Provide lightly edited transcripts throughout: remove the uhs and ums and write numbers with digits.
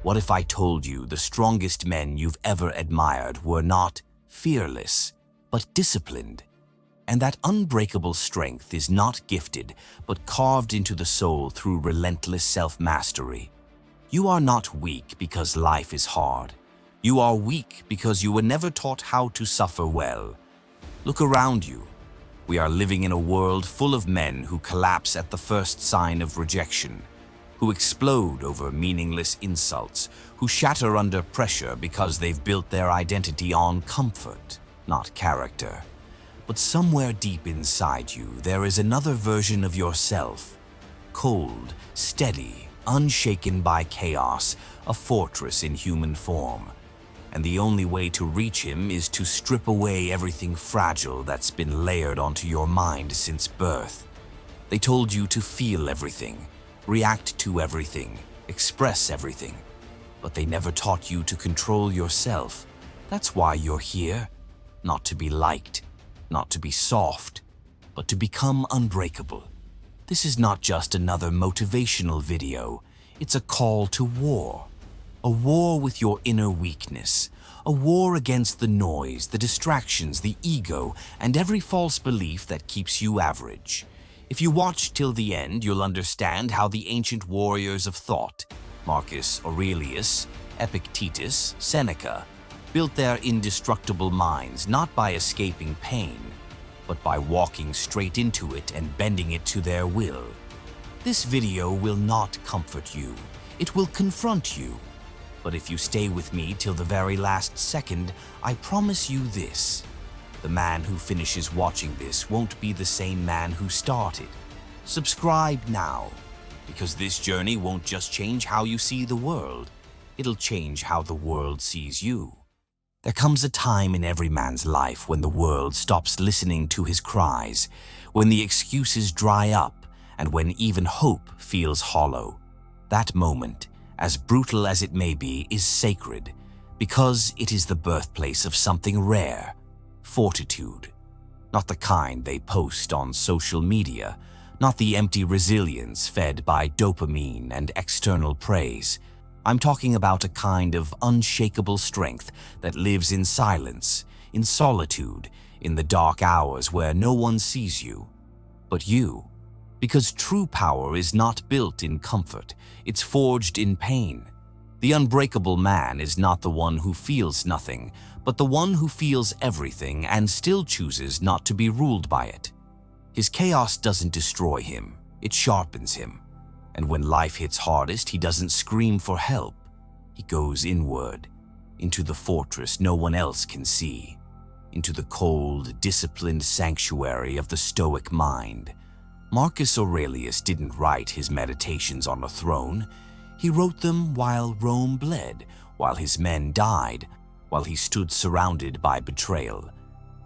What if I told you the strongest men you've ever admired were not fearless, but disciplined? And that unbreakable strength is not gifted, but carved into the soul through relentless self-mastery. You are not weak because life is hard. You are weak because you were never taught how to suffer well. Look around you. We are living in a world full of men who collapse at the first sign of rejection, who explode over meaningless insults, who shatter under pressure because they've built their identity on comfort, not character. But somewhere deep inside you, there is another version of yourself. Cold, steady, unshaken by chaos, a fortress in human form. And the only way to reach him is to strip away everything fragile that's been layered onto your mind since birth. They told you to feel everything, react to everything, express everything. But they never taught you to control yourself. That's why you're here. Not to be liked, not to be soft, but to become unbreakable. This is not just another motivational video. It's a call to war. A war with your inner weakness. A war against the noise, the distractions, the ego, and every false belief that keeps you average. If you watch till the end, you'll understand how the ancient warriors of thought, Marcus Aurelius, Epictetus, Seneca, built their indestructible minds not by escaping pain, but by walking straight into it and bending it to their will. This video will not comfort you. It will confront you. But if you stay with me till the very last second, I promise you this. The man who finishes watching this won't be the same man who started. Subscribe now, because this journey won't just change how you see the world. It'll change how the world sees you. There comes a time in every man's life when the world stops listening to his cries, when the excuses dry up, and when even hope feels hollow. That moment, as brutal as it may be, is sacred, because it is the birthplace of something rare, fortitude. Not the kind they post on social media, not the empty resilience fed by dopamine and external praise. I'm talking about a kind of unshakable strength that lives in silence, in solitude, in the dark hours where no one sees you, but you. Because true power is not built in comfort, it's forged in pain. The unbreakable man is not the one who feels nothing, but the one who feels everything and still chooses not to be ruled by it. His chaos doesn't destroy him, it sharpens him. And when life hits hardest, he doesn't scream for help. He goes inward, into the fortress no one else can see, into the cold, disciplined sanctuary of the Stoic mind. Marcus Aurelius didn't write his meditations on a throne. He wrote them while Rome bled, while his men died, while he stood surrounded by betrayal.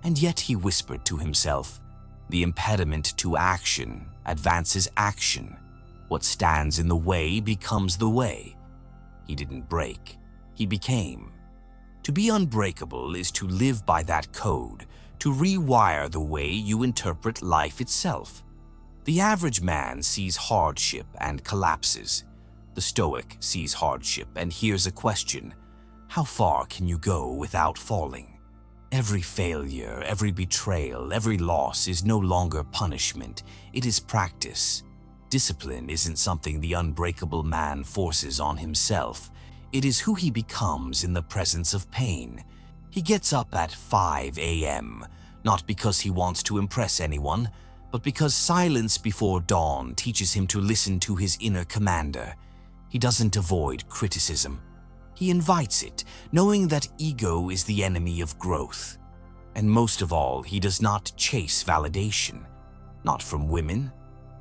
And yet he whispered to himself, "The impediment to action advances action. What stands in the way becomes the way." He didn't break, he became. To be unbreakable is to live by that code, to rewire the way you interpret life itself. The average man sees hardship and collapses. The Stoic sees hardship and hears a question: how far can you go without falling? Every failure, every betrayal, every loss is no longer punishment, it is practice. Discipline isn't something the unbreakable man forces on himself. It is who he becomes in the presence of pain. He gets up at 5 a.m., not because he wants to impress anyone, but because silence before dawn teaches him to listen to his inner commander. He doesn't avoid criticism. He invites it, knowing that ego is the enemy of growth. And most of all, he does not chase validation. Not from women,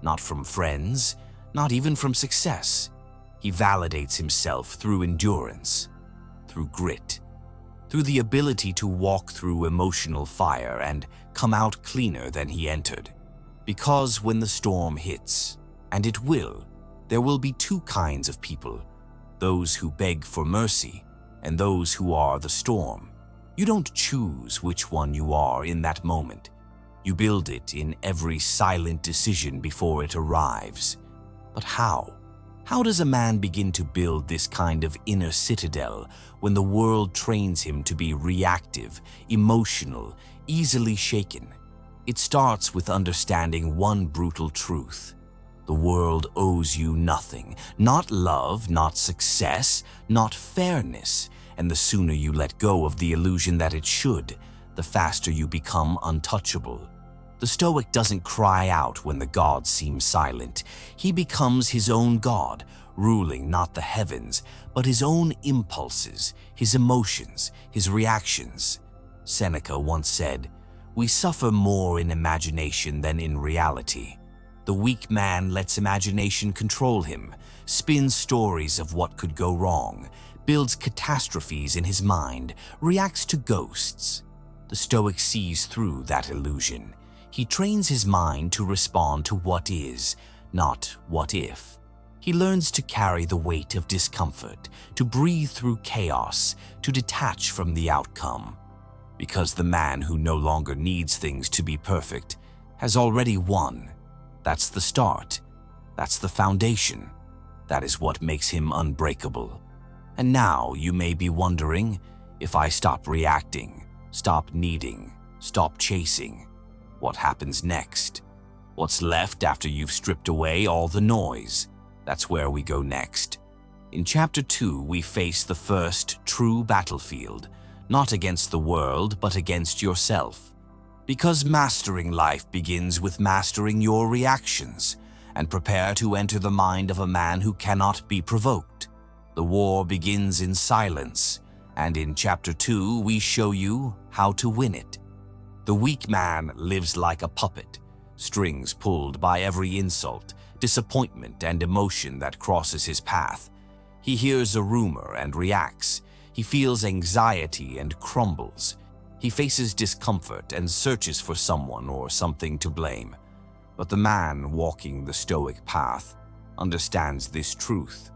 not from friends, not even from success. He validates himself through endurance, through grit, through the ability to walk through emotional fire and come out cleaner than he entered. Because when the storm hits, and it will, there will be two kinds of people: those who beg for mercy and those who are the storm. You don't choose which one you are in that moment. You build it in every silent decision before it arrives. But how? How does a man begin to build this kind of inner citadel when the world trains him to be reactive, emotional, easily shaken? It starts with understanding one brutal truth. The world owes you nothing, not love, not success, not fairness, and the sooner you let go of the illusion that it should, the faster you become untouchable. The Stoic doesn't cry out when the gods seem silent. He becomes his own god, ruling not the heavens, but his own impulses, his emotions, his reactions. Seneca once said, "We suffer more in imagination than in reality." The weak man lets imagination control him, spins stories of what could go wrong, builds catastrophes in his mind, reacts to ghosts. The Stoic sees through that illusion. He trains his mind to respond to what is, not what if. He learns to carry the weight of discomfort, to breathe through chaos, to detach from the outcome. Because the man who no longer needs things to be perfect has already won. That's the start. That's the foundation. That is what makes him unbreakable. And now you may be wondering, if I stop reacting, stop needing, stop chasing, what happens next? What's left after you've stripped away all the noise? That's where we go next. In Chapter 2, we face the first true battlefield, not against the world, but against yourself. Because mastering life begins with mastering your reactions, and prepare to enter the mind of a man who cannot be provoked. The war begins in silence, and in Chapter 2, we show you how to win it. The weak man lives like a puppet, strings pulled by every insult, disappointment, and emotion that crosses his path. He hears a rumor and reacts. He feels anxiety and crumbles. He faces discomfort and searches for someone or something to blame. But the man walking the Stoic path understands this truth.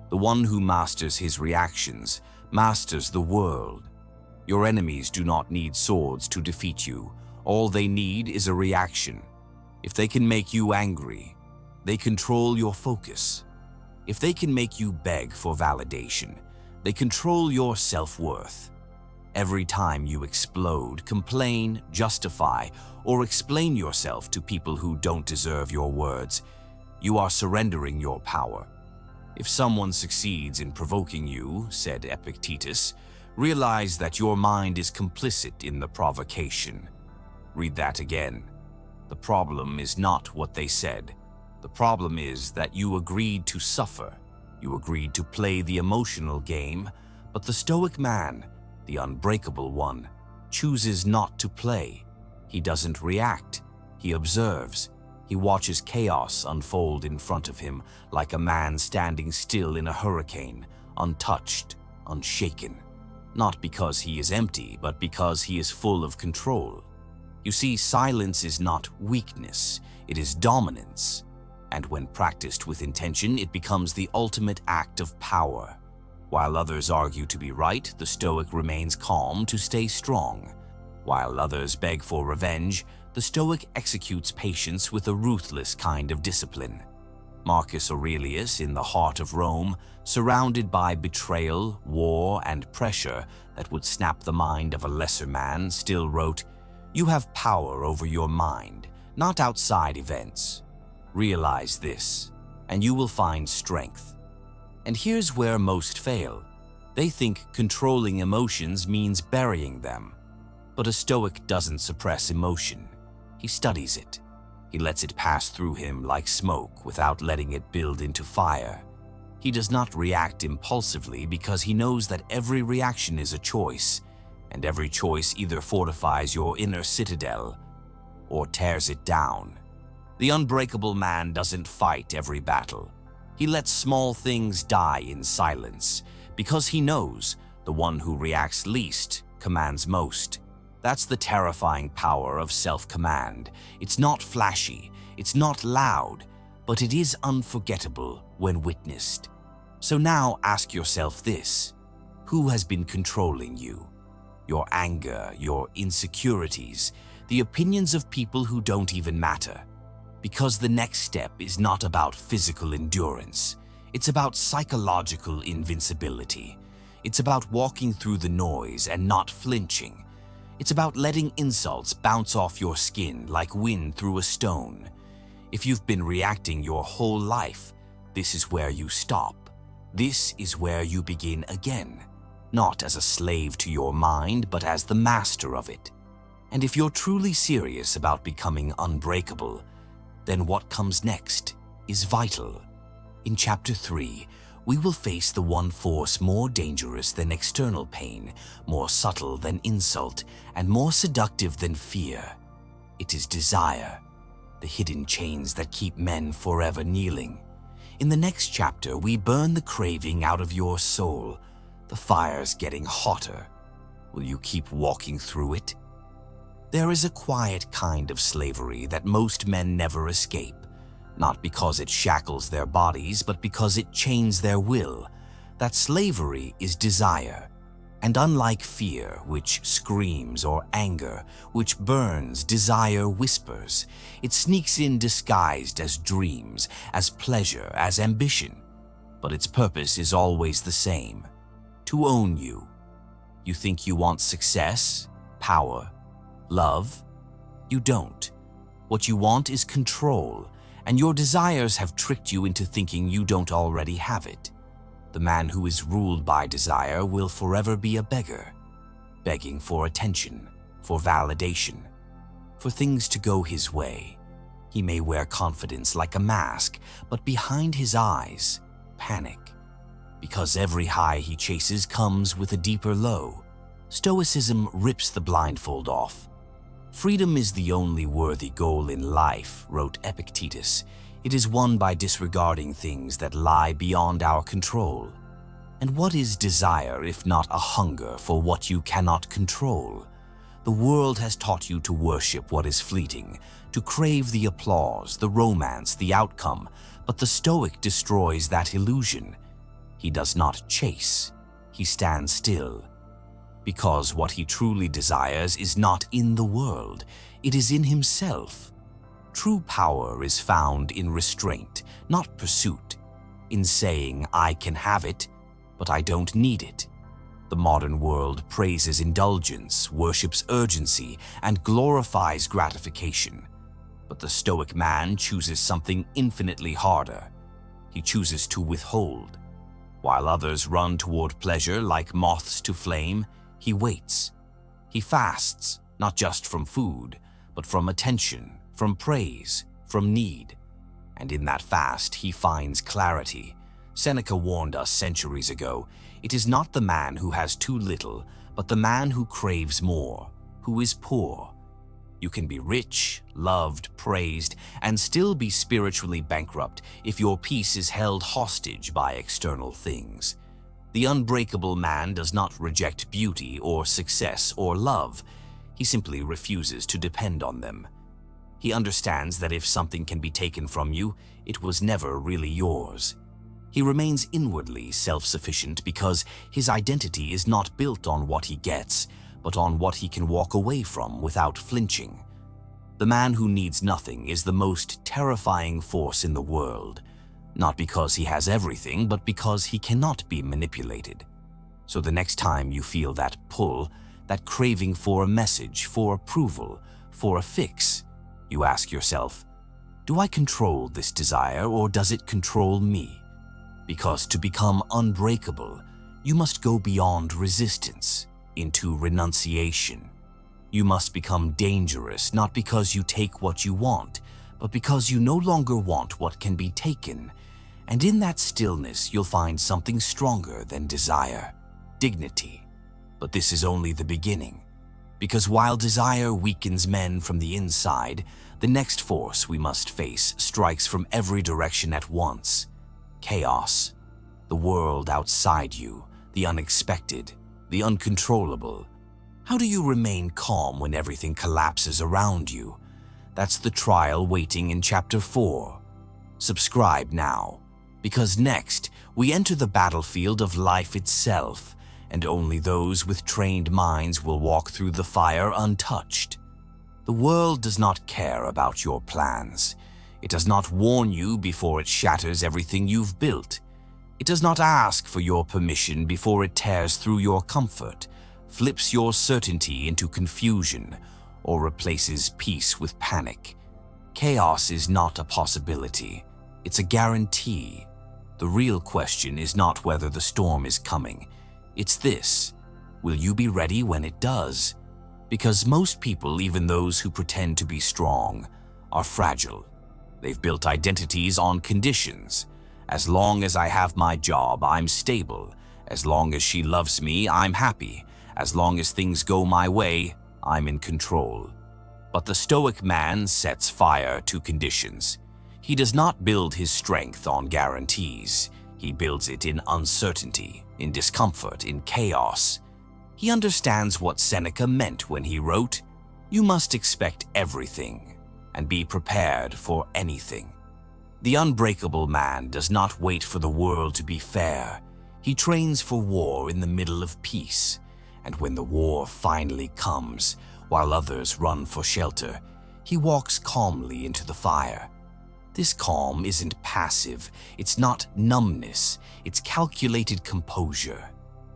The one who masters his reactions masters the world. Your enemies do not need swords to defeat you. All they need is a reaction. If they can make you angry, they control your focus. If they can make you beg for validation, they control your self-worth. Every time you explode, complain, justify, or explain yourself to people who don't deserve your words, you are surrendering your power. If someone succeeds in provoking you, said Epictetus, realize that your mind is complicit in the provocation. Read that again. The problem is not what they said. The problem is that you agreed to suffer. You agreed to play the emotional game, but the Stoic man, the unbreakable one, chooses not to play. He doesn't react. He observes. He watches chaos unfold in front of him like a man standing still in a hurricane, untouched, unshaken. Not because he is empty, but because he is full of control. You see, silence is not weakness, it is dominance. And when practiced with intention, it becomes the ultimate act of power. While others argue to be right, the Stoic remains calm to stay strong. While others beg for revenge, the Stoic executes patience with a ruthless kind of discipline. Marcus Aurelius, in the heart of Rome, surrounded by betrayal, war, and pressure that would snap the mind of a lesser man, still wrote, "You have power over your mind, not outside events. Realize this, and you will find strength." And here's where most fail. They think controlling emotions means burying them. But a Stoic doesn't suppress emotion. He studies it. He lets it pass through him like smoke without letting it build into fire. He does not react impulsively because he knows that every reaction is a choice, and every choice either fortifies your inner citadel or tears it down. The unbreakable man doesn't fight every battle. He lets small things die in silence because he knows the one who reacts least commands most. That's the terrifying power of self-command. It's not flashy, it's not loud, but it is unforgettable when witnessed. So now ask yourself this: who has been controlling you? Your anger, your insecurities, the opinions of people who don't even matter. Because the next step is not about physical endurance. It's about psychological invincibility. It's about walking through the noise and not flinching. It's about letting insults bounce off your skin like wind through a stone. If you've been reacting your whole life, this is where you stop. This is where you begin again, not as a slave to your mind, but as the master of it. And if you're truly serious about becoming unbreakable, then what comes next is vital. In Chapter 3, we will face the one force more dangerous than external pain, more subtle than insult, and more seductive than fear. It is desire, the hidden chains that keep men forever kneeling. In the next chapter, we burn the craving out of your soul. The fire's getting hotter. Will you keep walking through it? There is a quiet kind of slavery that most men never escape, not because it shackles their bodies, but because it chains their will. That slavery is desire. And unlike fear, which screams, or anger, which burns, desire whispers. It sneaks in disguised as dreams, as pleasure, as ambition. But its purpose is always the same: to own you. You think you want success, power, love? You don't. What you want is control, and your desires have tricked you into thinking you don't already have it. The man who is ruled by desire will forever be a beggar, begging for attention, for validation, for things to go his way. He may wear confidence like a mask, but behind his eyes, panic, because every high he chases comes with a deeper low. Stoicism rips the blindfold off. Freedom is the only worthy goal in life, wrote Epictetus. It is won by disregarding things that lie beyond our control. And what is desire if not a hunger for what you cannot control? The world has taught you to worship what is fleeting, to crave the applause, the romance, the outcome, but the Stoic destroys that illusion. He does not chase, he stands still. Because what he truly desires is not in the world, it is in himself. True power is found in restraint, not pursuit, in saying, I can have it, but I don't need it. The modern world praises indulgence, worships urgency, and glorifies gratification. But the Stoic man chooses something infinitely harder. He chooses to withhold. While others run toward pleasure like moths to flame, he waits. He fasts, not just from food, but from attention, from praise, from need. And in that fast, he finds clarity. Seneca warned us centuries ago, it is not the man who has too little, but the man who craves more, who is poor. You can be rich, loved, praised, and still be spiritually bankrupt if your peace is held hostage by external things. The unbreakable man does not reject beauty or success or love. He simply refuses to depend on them. He understands that if something can be taken from you, it was never really yours. He remains inwardly self-sufficient because his identity is not built on what he gets, but on what he can walk away from without flinching. The man who needs nothing is the most terrifying force in the world, not because he has everything, but because he cannot be manipulated. So the next time you feel that pull, that craving for a message, for approval, for a fix, you ask yourself, do I control this desire or does it control me? Because to become unbreakable, you must go beyond resistance into renunciation. You must become dangerous not because you take what you want, but because you no longer want what can be taken. And in that stillness, you'll find something stronger than desire, dignity. But this is only the beginning. Because while desire weakens men from the inside, the next force we must face strikes from every direction at once. Chaos. The world outside you, the unexpected, the uncontrollable. How do you remain calm when everything collapses around you? That's the trial waiting in Chapter 4. Subscribe now, because next we enter the battlefield of life itself, and only those with trained minds will walk through the fire untouched. The world does not care about your plans. It does not warn you before it shatters everything you've built. It does not ask for your permission before it tears through your comfort, flips your certainty into confusion, or replaces peace with panic. Chaos is not a possibility, it's a guarantee. The real question is not whether the storm is coming, it's this: will you be ready when it does? Because most people, even those who pretend to be strong, are fragile. They've built identities on conditions. As long as I have my job, I'm stable. As long as she loves me, I'm happy. As long as things go my way, I'm in control. But the Stoic man sets fire to conditions. He does not build his strength on guarantees. He builds it in uncertainty, in discomfort, in chaos. He understands what Seneca meant when he wrote, "You must expect everything and be prepared for anything." The unbreakable man does not wait for the world to be fair. He trains for war in the middle of peace. And when the war finally comes, while others run for shelter, he walks calmly into the fire. This calm isn't passive, it's not numbness, it's calculated composure.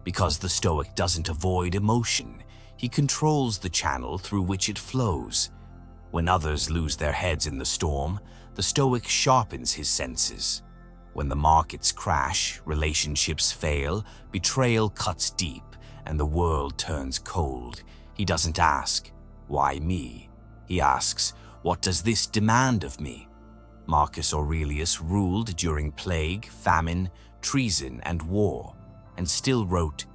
Because the Stoic doesn't avoid emotion, he controls the channel through which it flows. When others lose their heads in the storm, the Stoic sharpens his senses. When the markets crash, relationships fail, betrayal cuts deep, and the world turns cold, he doesn't ask, "Why me?" He asks, "What does this demand of me?" Marcus Aurelius ruled during plague, famine, treason, and war, and still wrote,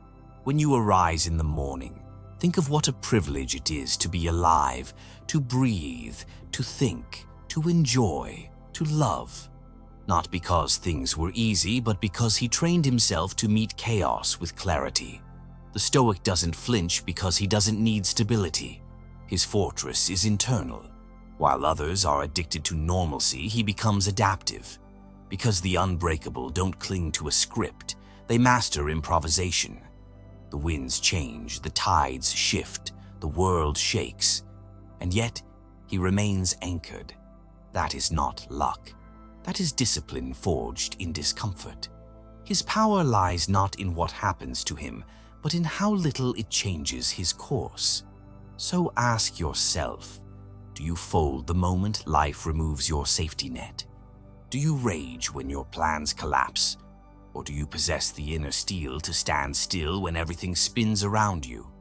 "When you arise in the morning, think of what a privilege it is to be alive, to breathe, to think, to enjoy, to love." Not because things were easy, but because he trained himself to meet chaos with clarity. The Stoic doesn't flinch because he doesn't need stability. His fortress is internal. While others are addicted to normalcy, he becomes adaptive. Because the unbreakable don't cling to a script, they master improvisation. The winds change, the tides shift, the world shakes, and yet he remains anchored. That is not luck. That is discipline forged in discomfort. His power lies not in what happens to him, but in how little it changes his course. So ask yourself, do you fold the moment life removes your safety net? Do you rage when your plans collapse? Or do you possess the inner steel to stand still when everything spins around you?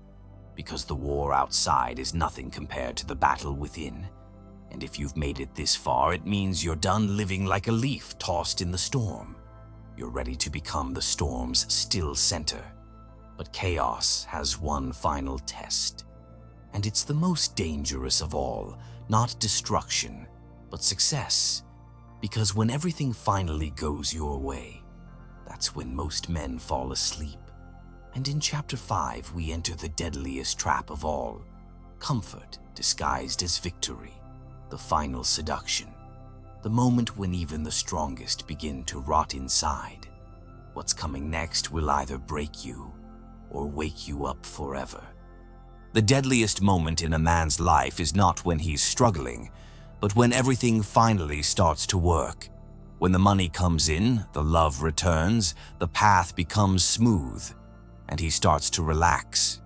Because the war outside is nothing compared to the battle within. And if you've made it this far, it means you're done living like a leaf tossed in the storm. You're ready to become the storm's still center. But chaos has one final test. And it's the most dangerous of all, not destruction, but success. Because when everything finally goes your way, that's when most men fall asleep. And in Chapter 5, we enter the deadliest trap of all, comfort disguised as victory, the final seduction, the moment when even the strongest begin to rot inside. What's coming next will either break you or wake you up forever. The deadliest moment in a man's life is not when he's struggling, but when everything finally starts to work. When the money comes in, the love returns, the path becomes smooth, and he starts to relax.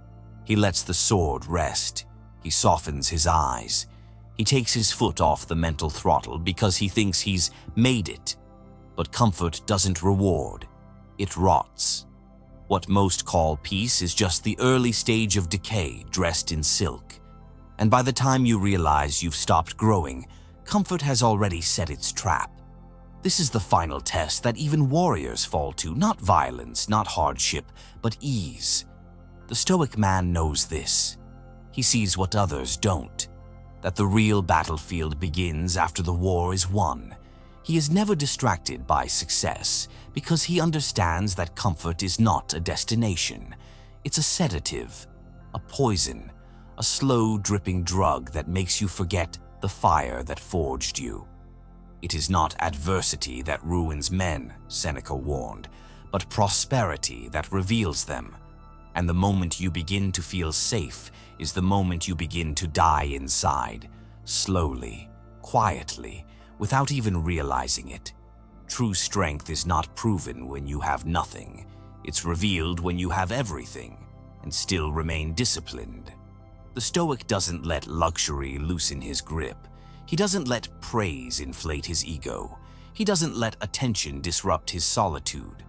He lets the sword rest. He softens his eyes. He takes his foot off the mental throttle because he thinks he's made it. But comfort doesn't reward. It rots. What most call peace is just the early stage of decay dressed in silk. And by the time you realize you've stopped growing, comfort has already set its trap. This is the final test that even warriors fall to, not violence, not hardship, but ease. The Stoic man knows this. He sees what others don't, that the real battlefield begins after the war is won. He is never distracted by success because he understands that comfort is not a destination. It's a sedative, a poison, a slow dripping drug that makes you forget the fire that forged you. It is not adversity that ruins men, Seneca warned, but prosperity that reveals them. And the moment you begin to feel safe is the moment you begin to die inside, slowly, quietly, without even realizing it. True strength is not proven when you have nothing. It's revealed when you have everything and still remain disciplined. The Stoic doesn't let luxury loosen his grip. He doesn't let praise inflate his ego. He doesn't let attention disrupt his solitude.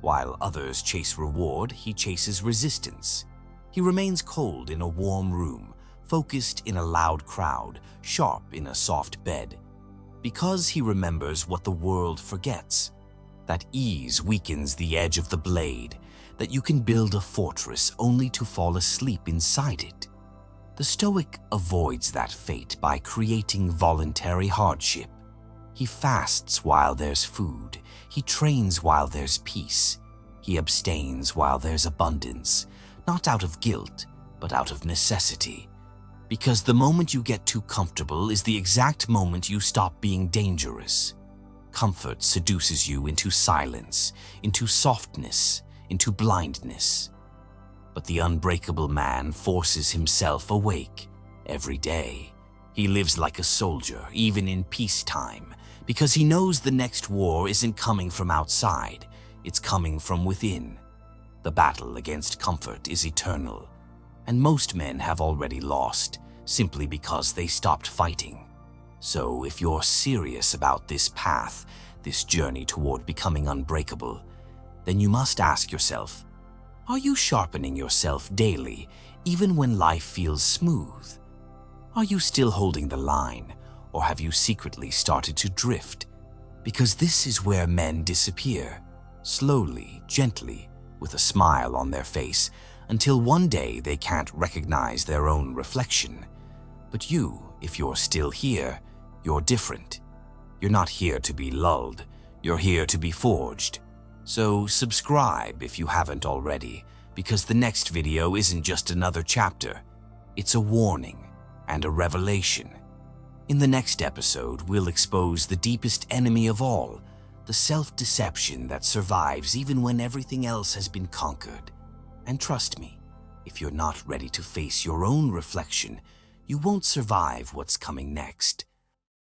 While others chase reward, he chases resistance. He remains cold in a warm room, focused in a loud crowd, sharp in a soft bed. Because he remembers what the world forgets, that ease weakens the edge of the blade, that you can build a fortress only to fall asleep inside it. The Stoic avoids that fate by creating voluntary hardship. He fasts while there's food. He trains while there's peace. He abstains while there's abundance, not out of guilt, but out of necessity. Because the moment you get too comfortable is the exact moment you stop being dangerous. Comfort seduces you into silence, into softness, into blindness. But the unbreakable man forces himself awake every day. He lives like a soldier, even in peacetime, because he knows the next war isn't coming from outside, it's coming from within. The battle against comfort is eternal, and most men have already lost, simply because they stopped fighting. So if you're serious about this path, this journey toward becoming unbreakable, then you must ask yourself, are you sharpening yourself daily, even when life feels smooth? Are you still holding the line, or have you secretly started to drift? Because this is where men disappear, slowly, gently, with a smile on their face, until one day they can't recognize their own reflection. But you, if you're still here, you're different. You're not here to be lulled, you're here to be forged. So subscribe if you haven't already, because the next video isn't just another chapter, it's a warning and a revelation. In the next episode, we'll expose the deepest enemy of all, the self-deception that survives even when everything else has been conquered. And trust me, if you're not ready to face your own reflection, you won't survive what's coming next.